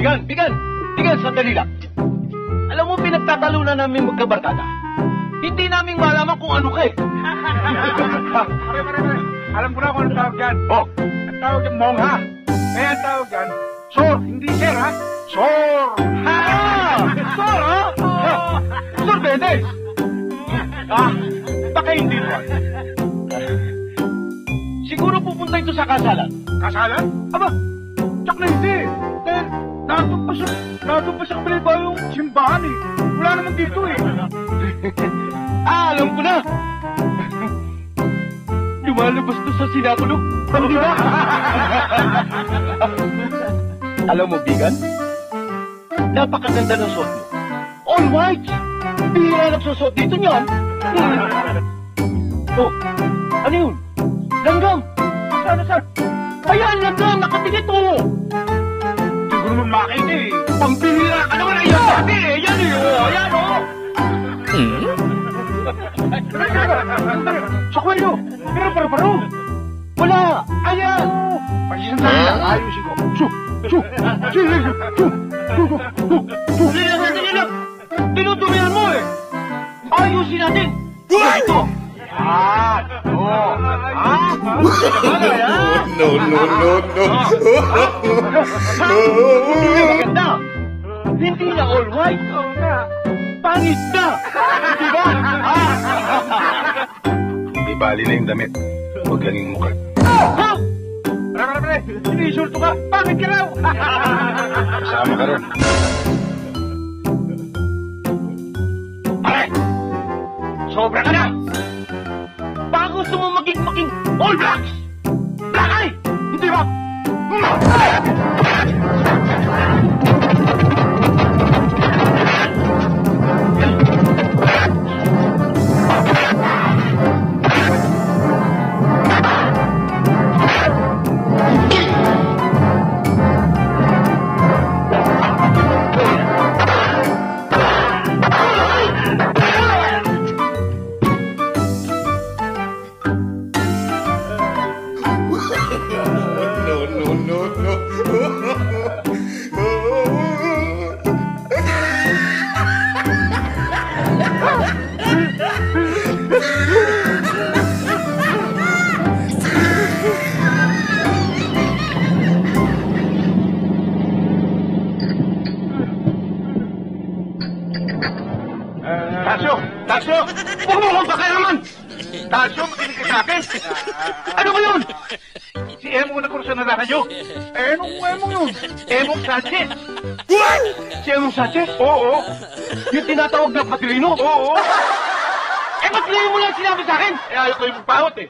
Bigan, sandali lang. Alam mo, pinagtatalunan namin magkabarkada. Hindi namin malaman kung ano ka eh. Pare. Alam ko na kung anong tawag dyan. Oh. Ang tawag dyan, mongha. Kaya ang tawag dyan, sor, hindi sir ha? Sor! Sor, ha? Sor Benes! Baka hindi mo. Siguro pupunta ito sa kasalan. Kasalan? Aba, Tsak na hindi. Dahil nandun pa sa kabila ba yung simbahan eh. Wala naman dito eh. alam ko na. Lumalabas to sa sinakulo. Hindi ba? Alam mo, Bigan? Napakaganda ng suot mo. All white! Bihira nagsusot dito niyan. Oh, ano yun? Langgam! Saan? Ayan, langgam! Nakatigit oh! Hindi ko naman makita eh. Pampihira ka naman! Ayan, sabi eh! Yan eh! Oh, ayan oh! Sa kwelyo! Pero paro-paro! Wala! Ayan! Pag-isang tayo lang, ayusin ko. Dali lang! Tinutumihan mo eh! Ayusin natin! Ito! Yan! Oh! No. Hindi maganda! Hindi na all white! Pangit na! Di ba? Hindi bali na yung damit. Huwag lang yung mukha. Ha? Pare, sinisulto ka. Bakit ka raw? Kasama ka rin. Pare! Sobra ka na! Baka gusto mo maging all blacks! Black eye! Hindi ba? Tasyo! Huwag mo akong pakialaman! Tasyo, makinig ka sa akin! Ano ba yun? Si Emong nagkurso na lahat nyo. Emong yun. Emong Sanchez! What? Si Emong Sanchez? Oo. Yung tinatawag na Padrino? Oo. Eh, ba't ngayon mo lang sinabi sa akin? Ayaw ko yung pahot eh.